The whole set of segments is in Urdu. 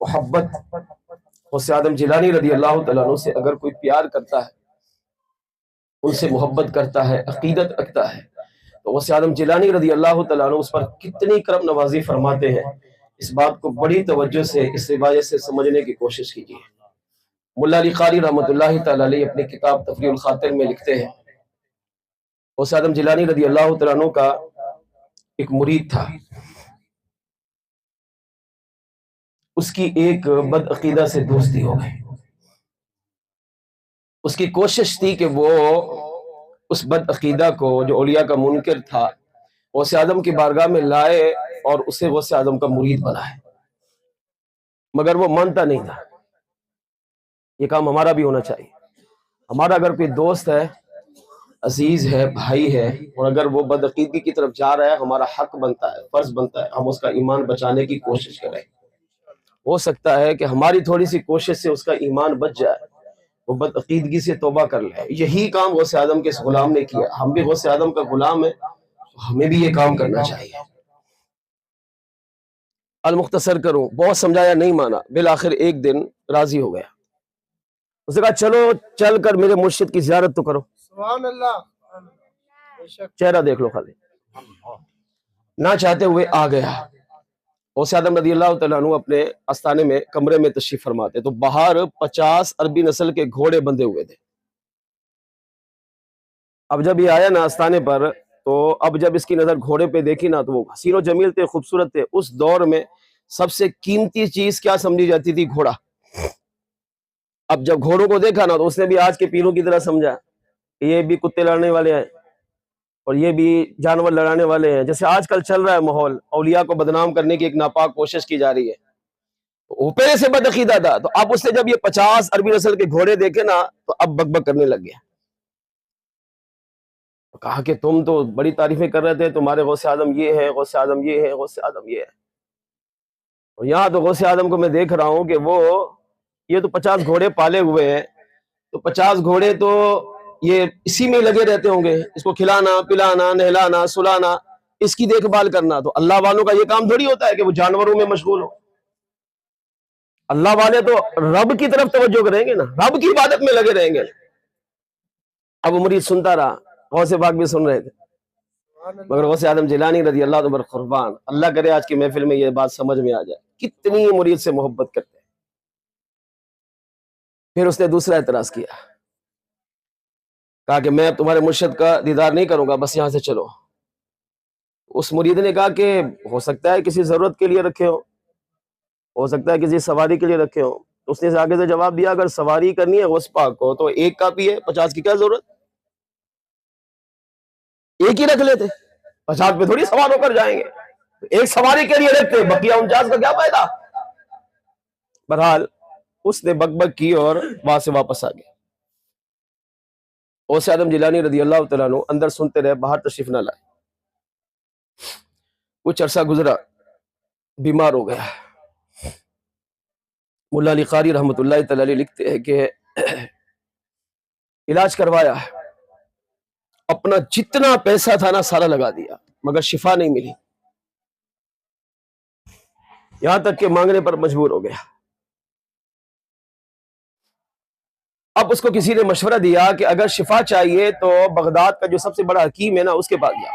محبت غوث اعظم جیلانی رضی اللہ تعالیٰ عنہ سے اگر کوئی پیار کرتا ہے، ان سے محبت کرتا ہے، عقیدت رکھتا ہے، تو غوث اعظم جیلانی رضی اللہ تعالیٰ عنہ اس پر کتنی کرم نوازی فرماتے ہیں، اس بات کو بڑی توجہ سے اس روایت سے سمجھنے کی کوشش کیجیے۔ ملا علی قاری رحمۃ اللہ تعالیٰ علیہ اپنی کتاب تفریح الخاطر میں لکھتے ہیں، غوث اعظم جیلانی رضی اللہ تعالیٰ عنہ کا ایک مرید تھا، اس کی ایک بد عقیدہ سے دوستی ہو گئی۔ اس کی کوشش تھی کہ وہ اس بد عقیدہ کو جو اولیاء کا منکر تھا غوث اعظم کی بارگاہ میں لائے اور اسے غوث اعظم کا مرید بنائے، مگر وہ مانتا نہیں تھا۔ یہ کام ہمارا بھی ہونا چاہیے۔ ہمارا اگر کوئی دوست ہے، عزیز ہے، بھائی ہے، اور اگر وہ بد عقیدگی کی طرف جا رہا ہے، ہمارا حق بنتا ہے، فرض بنتا ہے ہم اس کا ایمان بچانے کی کوشش کریں۔ ہو سکتا ہے کہ ہماری تھوڑی سی کوشش سے اس کا ایمان بچ جائے، وہ بد عقیدگی سے توبہ کر لے۔ یہی کام غوث اعظم کے اس غلام نے کیا۔ ہم بھی غوث اعظم کا غلام ہیں، ہمیں بھی یہ کام کرنا چاہیے۔ المختصر کروں، بہت سمجھایا نہیں مانا، بالآخر ایک دن راضی ہو گیا۔ اس نے کہا چلو چل کر میرے مرشد کی زیارت تو کرو۔ سبحان اللہ، چہرہ دیکھ لو خالی۔ نہ چاہتے ہوئے آ گیا۔ غوث اعظم رضی اللہ تعالیٰ عنہ اپنے آستانے میں کمرے میں تشریف فرماتے تو باہر 50 عربی نسل کے گھوڑے بندھے ہوئے تھے۔ اب جب یہ آیا نا آستانے پر، تو اب جب اس کی نظر گھوڑے پہ دیکھی نا تو وہ حسین و جمیل تھے، خوبصورت تھے۔ اس دور میں سب سے قیمتی چیز کیا سمجھی جاتی تھی؟ گھوڑا۔ اب جب گھوڑوں کو دیکھا نا تو اس نے بھی آج کے پیروں کی طرح سمجھا کہ یہ بھی کتے لڑنے والے ہیں اور یہ بھی جانور لڑانے والے ہیں۔ جیسے آج کل چل رہا ہے ماحول، اولیاء کو بدنام کرنے کی ایک ناپاک کوشش کی جا رہی ہے۔ وہ پہلے سے بد عقیدہ تھا، تو اب اس نے جب یہ 50 عربی نسل کے گھوڑے دیکھے نا تو اب بک بک کرنے لگ گیا۔ کہا کہ تم تو بڑی تعریفیں کر رہے تھے، تمہارے غوث اعظم یہ ہے، غوث اعظم یہ ہے، غوث اعظم یہ ہے، اور یہاں تو غوث اعظم کو میں دیکھ رہا ہوں کہ وہ یہ تو 50 گھوڑے پالے ہوئے ہیں، تو 50 گھوڑے تو یہ اسی میں لگے رہتے ہوں گے، اس کو کھلانا پلانا نہلانا سلانا، اس کی دیکھ بھال کرنا۔ تو اللہ والوں کا یہ کام تھوڑی ہوتا ہے کہ وہ جانوروں میں مشغول ہو۔ اللہ والے تو رب کی طرف توجہ کریں گے نا، رب کی عبادت میں لگے رہیں گے۔ اب وہ مرید سنتا رہا، غوث پاک بھی سن رہے تھے، مگر غوث اعظم جیلانی رضی اللہ عنہ قربان، اللہ کرے آج کی محفل میں یہ بات سمجھ میں آ جائے، کتنی مرید سے محبت کرتے ہیں۔ پھر اس نے دوسرا اعتراض کیا، کہا کہ میں تمہارے مرشد کا دیدار نہیں کروں گا، بس یہاں سے چلو۔ اس مرید نے کہا کہ ہو سکتا ہے کسی ضرورت کے لیے رکھے ہو سکتا ہے کسی سواری کے لیے رکھے ہو۔ اس نے آگے سے جواب دیا، اگر سواری کرنی ہے غوث پاک کو تو ایک کافی ہے، 50 کی کیا ضرورت؟ ایک ہی رکھ لیتے، 50 پہ تھوڑی سوار ہو کر جائیں گے، ایک سواری کے لیے رکھتے، بقیہ 49 کا کیا فائدہ؟ بہرحال اس نے بک بک کی اور وہاں سے واپس آ گیا۔ غوث اعظم جیلانی رضی اللہ تعالیٰ عنہ اندر سنتے رہے، باہر تشریف نہ لائے۔ کچھ عرصہ گزرا، بیمار ہو گیا۔ ملا علی قاری رحمۃ اللہ تعالیٰ علیہ لکھتے ہیں کہ علاج کروایا، اپنا جتنا پیسہ تھا نا سارا لگا دیا، مگر شفا نہیں ملی، یہاں تک کہ مانگنے پر مجبور ہو گیا۔ اب اس کو کسی نے مشورہ دیا کہ اگر شفا چاہیے تو بغداد کا جو سب سے بڑا حکیم ہے نا اس کے پاس جا۔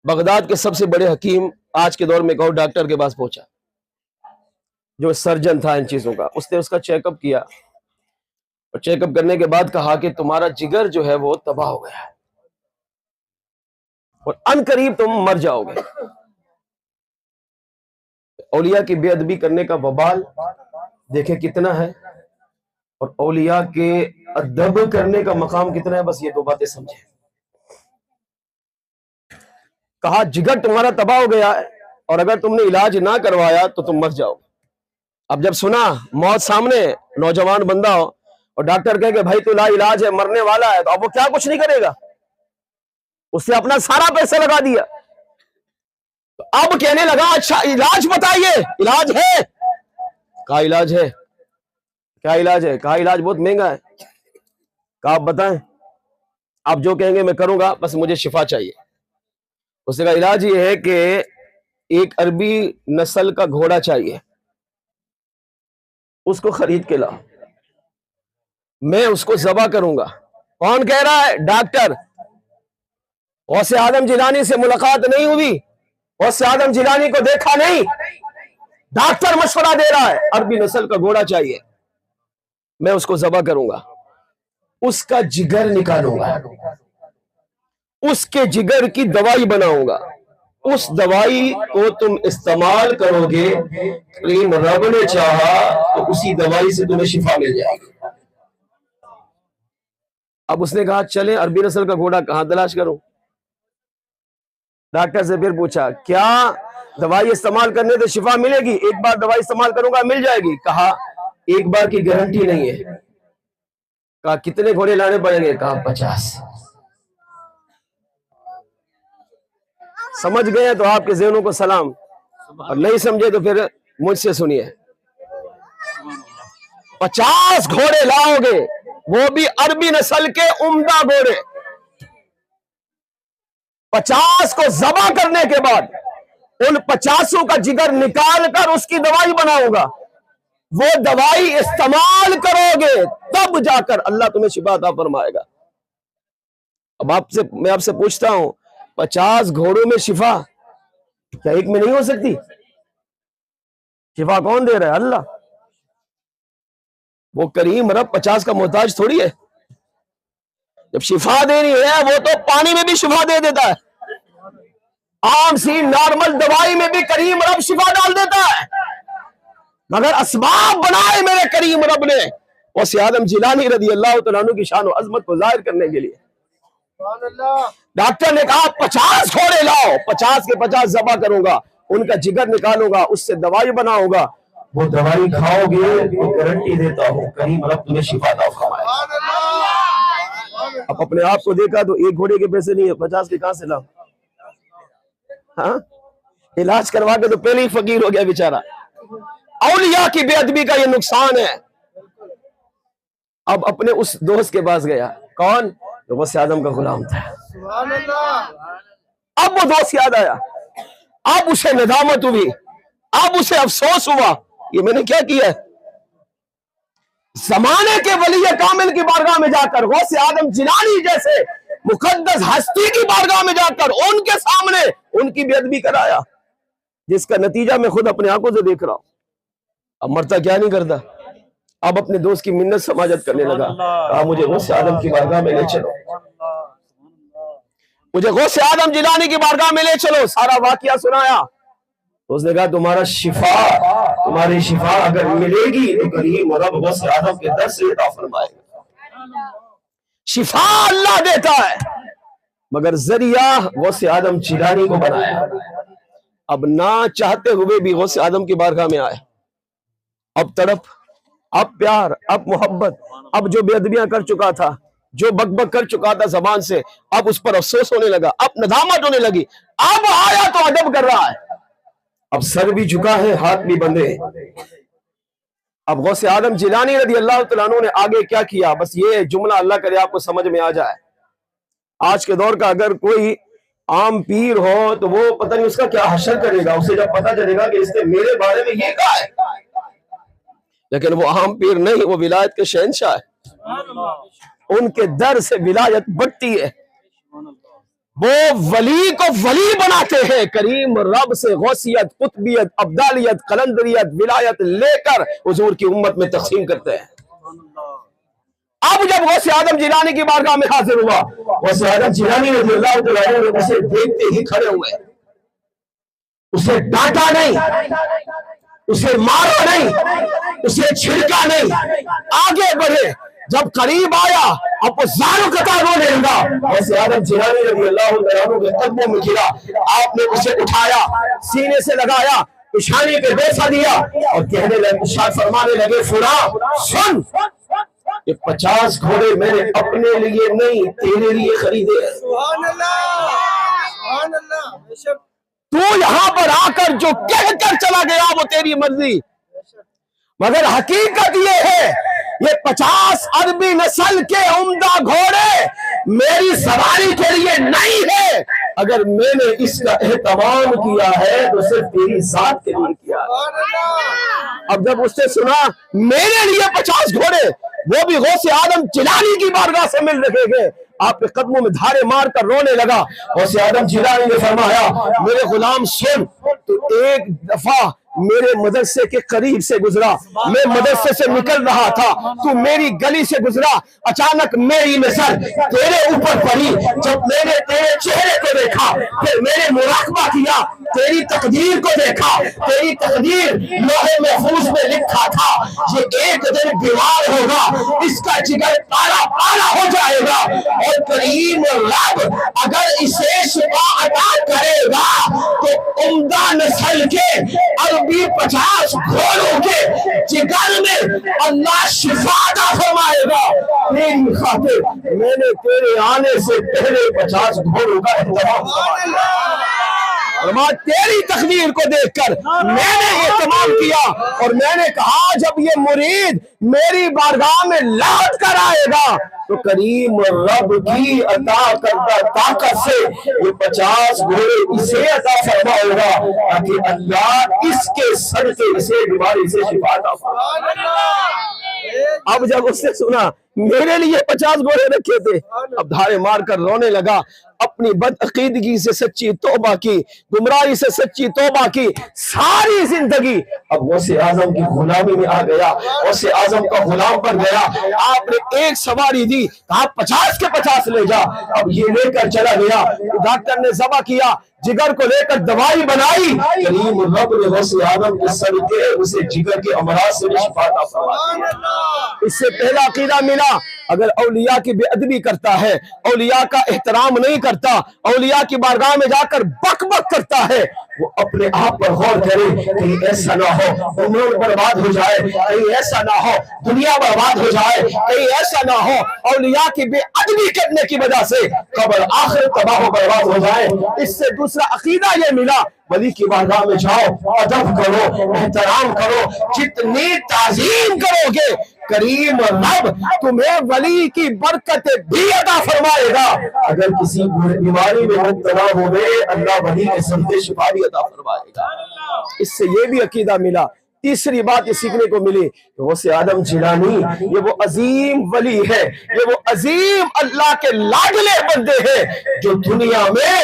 بغداد کے سب سے بڑے حکیم آج کے دور میں کہو ڈاکٹر کے پاس پہنچا، جو سرجن تھا ان چیزوں کا۔ اس نے اس کا چیک اپ کیا، اور چیک اپ کرنے کے بعد کہا کہ تمہارا جگر جو ہے وہ تباہ ہو گیا ہے اور ان قریب تم مر جاؤ گے۔ اولیاء کی بے ادبی کرنے کا وبال دیکھیں کتنا ہے، اور اولیاء کے ادب کرنے کا مقام کتنا ہے، بس یہ دو باتیں سمجھیں۔ کہا جگر تمہارا تباہ ہو گیا ہے، اور اگر تم نے علاج نہ کروایا تو تم مر جاؤ۔ اب جب سنا موت سامنے، نوجوان بندہ ہو اور ڈاکٹر کہے کہ بھائی تو لا علاج ہے، مرنے والا ہے، تو اب وہ کیا کچھ نہیں کرے گا، اس نے اپنا سارا پیسہ لگا دیا۔ تو اب کہنے لگا اچھا علاج بتائیے، علاج ہے؟ کہا علاج ہے۔ کیا علاج ہے؟ کہا علاج بہت مہنگا ہے۔ کہا آپ بتائیں، آپ جو کہیں گے میں کروں گا، بس مجھے شفا چاہیے۔ اس نے کہا علاج یہ ہے کہ ایک عربی نسل کا گھوڑا چاہیے، اس کو خرید کے لا، میں اس کو ذبح کروں گا۔ کون کہہ رہا ہے؟ ڈاکٹر۔ غوث اعظم جیلانی سے ملاقات نہیں ہوئی، غوث اعظم جیلانی کو دیکھا نہیں، ڈاکٹر مشورہ دے رہا ہے عربی نسل کا گھوڑا چاہیے، میں اس کو ذبح کروں گا، اس کا جگر نکالوں گا، اس کے جگر کی دوائی بناؤں گا، اس دوائی کو تم استعمال کرو گے، کریم رب نے چاہا تو اسی دوائی سے تمہیں شفا مل جائے گی۔ اب اس نے کہا چلیں عربی نسل کا گھوڑا کہاں تلاش کروں؟ ڈاکٹر سے پھر پوچھا کیا دوائی استعمال کرنے سے شفا ملے گی؟ ایک بار دوائی استعمال کروں گا مل جائے گی؟ کہا ایک بار کی گارنٹی نہیں ہے۔ کہا کتنے گھوڑے لانے پڑیں گے؟ کہا 50۔ سمجھ گئے تو آپ کے ذہنوں کو سلام، اور نہیں سمجھے تو پھر مجھ سے سنیے۔ 50 گھوڑے لاؤ گے، وہ بھی عربی نسل کے عمدہ گھوڑے۔ 50 کو ذبح کرنے کے بعد ان 50 کا جگر نکال کر اس کی دوائی بناؤں گا، وہ دوائی استعمال کرو گے تب جا کر اللہ تمہیں شفا عطا فرمائے گا۔ اب میں آپ سے پوچھتا ہوں 50 گھوڑوں میں شفا کیا ایک میں نہیں ہو سکتی؟ شفا کون دے رہا ہے؟ اللہ۔ وہ کریم رب 50 کا محتاج تھوڑی ہے، جب شفا دینی ہے وہ تو پانی میں بھی شفا دے دیتا ہے، عام سی نارمل دوائی میں بھی کریم رب شفا ڈال دیتا ہے، مگر اسباب بنائے میرے کریم رب نے غوث اعظم جیلانی رضی اللہ تعالیٰ عنہ کی شان و عظمت کو ظاہر کرنے کے لیے۔ ڈاکٹر نے کہا 50 گھوڑے لاؤ، 50 کے 50 ذبح کروں گا، ان کا جگر نکالوں گا، اس سے دوائی بناؤں گا، وہ دوائی کھاؤ گے تو گارنٹی دیتا ہوں کریم رب تمہیں شفا عطا فرمائے گا۔ اب اپنے آپ کو دیکھا تو ایک گھوڑے کے پیسے نہیں ہے، 50 کے کہاں سے لاؤ؟ ہاں علاج کروا کے تو پہلے ہی فقیر ہو گیا بیچارہ۔ اولیاء کی بے ادبی کا یہ نقصان ہے۔ اب اپنے اس دوست کے پاس گیا، کون؟ جو غوث اعظم کا غلام تھا۔ اب وہ دوست یاد آیا، اب اسے ندامت ہوئی، اب اسے افسوس ہوا یہ میں نے کیا کیا ہے۔ زمانے کے ولی کامل کی بارگاہ میں جا کر، غوث اعظم جیلانی جیسے مقدس ہستی کی بارگاہ میں جا کر ان کے سامنے ان کی بے ادبی کرایا، جس کا نتیجہ میں خود اپنے آنکھوں سے دیکھ رہا ہوں۔ اب مرتا کیا نہیں کرتا، اب اپنے دوست کی منت سماجت کرنے لگا، کہا مجھے غوث اعظم کی بارگاہ میں لے چلو، مجھے غوث اعظم جیلانی کی بارگاہ میں لے چلو، سارا واقعہ سنایا۔ تو اس نے کہا تمہاری شفا اگر ملے گی تو کریم رب غوث اعظم کے در سے عطا فرمائے گا۔ شفا اللہ دیتا ہے، مگر ذریعہ غوث اعظم جیلانی کو بنایا۔ اب نہ چاہتے ہوئے بھی غوث اعظم کی بارگاہ میں آئے، اب تڑپ، اب پیار، اب محبت، اب جو بے ادبیاں کر چکا تھا، جو بک بک کر چکا تھا زبان سے، اب اس پر افسوس ہونے لگا، اب ندامت ہونے لگی، اب آیا تو ادب کر رہا ہے، اب سر بھی جھکا ہے، ہاتھ بھی بندھے۔ اب غوث اعظم جیلانی رضی اللہ تعالیٰ عنہ نے آگے کیا کیا، بس یہ جملہ اللہ کرے آپ کو سمجھ میں آ جائے۔ آج کے دور کا اگر کوئی عام پیر ہو تو وہ پتہ نہیں اس کا کیا حشر کرے گا، اسے جب پتہ چلے گا کہ اس نے میرے بارے میں یہ کہا ہے، لیکن وہ عام پیر نہیں، وہ ولایت کے شہنشاہ ہے، ان کے در سے ولایت بڑھتی ہے، وہ ولی کو ولی بناتے ہیں، کریم رب سے غوثیت، قطبیت، ابدالیت، قلندریت، ولایت لے کر حضور کی امت میں تقسیم کرتے ہیں۔ اب جب غوث اعظم جیلانی کی بارگاہ میں حاضر ہوا، غوث اعظم جیلانی رضی اللہ تعالیٰ عنہ اسے دیکھتے ہی کھڑے ہوئے، اسے ڈانٹا نہیں، اسے مارا نہیں، اسے چھڑکا نہیں، آگے بڑھے، جب قریب آیا اب وہ زاروں قطار رونے لگا، غوث اعظم جیلانی رضی اللہ تعالیٰ عنہ کے قدموں میں گرا، آپ نے اسے اٹھایا، سینے سے لگایا، پیشانی پہ بوسہ دیا اور کہنے لگے، ارشاد فرمانے لگے، فلاں سن، یہ 50 گھوڑے میں نے اپنے لیے نہیں تیرے لیے خریدے ہیں۔ سبحان اللہ، سبحان اللہ، تو یہاں پر آ کر جو کہہ کر چلا گیا وہ تیری مرضی، مگر حقیقت یہ ہے یہ 50 عربی نسل کے عمدہ گھوڑے میری سواری کے لیے نہیں ہے، اگر میں نے اس کا اہتمام کیا ہے تو صرف تیری ذات کے لیے کیا ہے۔ اب جب اس نے سنا میرے لیے 50 گھوڑے، وہ بھی غوث آدم جیلانی کی بارگاہ سے مل رہے گے، آپ کے قدموں میں دھارے مار کر رونے لگا۔ غوث آدم جیلانی نے فرمایا میرے غلام سن، تو ایک دفعہ میرے مدرسے کے قریب سے گزرا، میں مدرسے سے نکل رہا تھا، تو میری گلی سے گزرا، اچانک میری نظر تیرے اوپر پڑی، جب میں نے تیرے چہرے کو دیکھا، پھر میں نے مراقبہ کیا، تیری تقدیر کو دیکھا، تیری تقدیر لوہے محفوظ میں لکھا تھا، یہ ایک دن بیمار ہوگا، اس کا جگر پالا پالا ہو جائے گا، اور کریم رب اگر اسے شفا عطا کرے گا تو عمدہ نسل کے عربی 50 گھوڑوں کے جگر میں اللہ شفا عطا فرمائے گا۔ تیری خاطر میں نے تیرے آنے سے پہلے 50 گھوڑوں کا اہتمام کیا، تیری تقدیر کو دیکھ کر میں نے اہتمام کیا، اور میں نے کہا جب یہ مرید میری بارگاہ میں لوٹ کر آئے گا تو کریم رب کی عطا کردہ طاقت سے یہ 50 گھوڑے اسے عطا فرمائے گا، تاکہ اللہ اس کے صدقے اسے بیماری سے شفا عطا فرمائے۔ اب جب اس نے سنا میرے لیے 50 گھوڑے رکھے تھے، اب دھارے مار کر رونے لگا، اپنی بدعقیدگی سے سچی توبہ کی، گمراہی سے سچی توبہ کی، ساری زندگی اب غوث اعظم کی غلامی میں آ گیا، غوث اعظم کا غلام بن گیا۔ آپ نے ایک سواری دی، کہا 50 کے 50 لے جا، اب یہ لے کر چلا گیا، ڈاکٹر نے ذبح کیا، جگر کو لے کر دوائی بنائی، کریم رب نے غوث اعظم کے صدقے اسے جگر کے امراض سے شفا عطا فرمائی۔ اس سے پہلا عقیدہ ملا، اگر اولیاء کی بے ادبی کرتا ہے، اولیاء کا احترام نہیں کرتا، اولیاء کی بارگاہ میں جا کر بک بک کرتا ہے، وہ اپنے آپ پر غور کرے، کہیں ایسا نہ ہو عمر برباد ہو جائے، کہیں ایسا نہ ہو دنیا برباد ہو جائے، کہیں ایسا نہ ہو اولیاء کی بے ادبی کرنے کی وجہ سے قبر آخر تباہ و برباد ہو جائے۔ اس سے دوسرا عقیدہ یہ ملا، ولی کی بارگاہ میں جاؤ، ادب کرو، احترام کرو، جتنی تعظیم کرو گے کریم رب تمہیں ولی کی برکت بھی عطا فرمائے گا۔ اگر کسی بیماری میں مبتلا ہوئے اللہ ولی کے صدقے شفا بھی عطا فرمائے گا۔ اس سے یہ بھی عقیدہ ملا۔ تیسری بات یہ سیکھنے کو ملی کہ غوث آدم جیلانی یہ وہ عظیم ولی ہے، یہ وہ عظیم اللہ کے لاڈلے بندے ہیں جو دنیا میں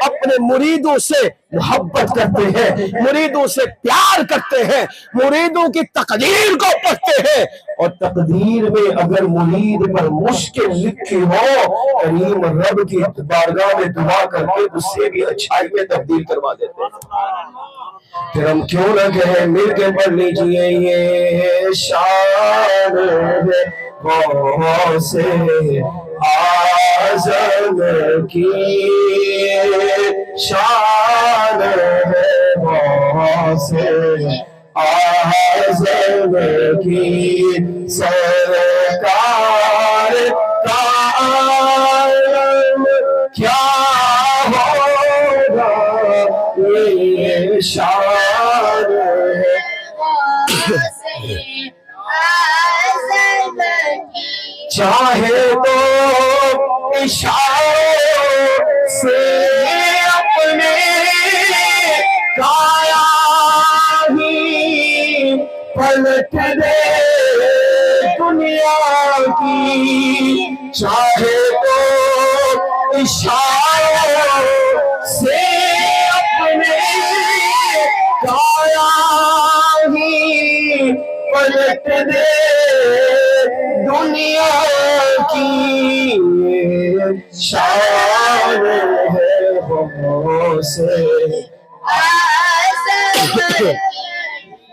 اپنے مریدوں سے محبت کرتے ہیں، مریدوں سے پیار کرتے ہیں، مریدوں کی تقدیر کو پڑھتے ہیں، اور تقدیر میں اگر مرید پر مشکل لکھی ہو کریم رب کی بارگاہ میں دعا کر کے اس سے بھی اچھائی میں تبدیل کروا دیتے ہیں۔ پھر ہم کیوں نہ کہیں مل کے پڑھ لیجئے یہ شان ہے غوث اعظم کی، شان ہے غوث اعظم کی، سرکار کا عالم کیا ہوگا یہ شان ہے چاہے تو اشاروں سے اپنے کایا ہی پلٹ دے دنیا کی، چاہے تو اشاروں سے اپنے کایا ہی پلٹ دے دنیا کی، شان ہے غوث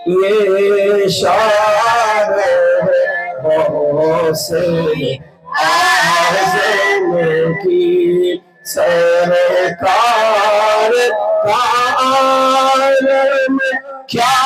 یہ شان ہے غوث اعظم کی، سرکار کا عالم کیا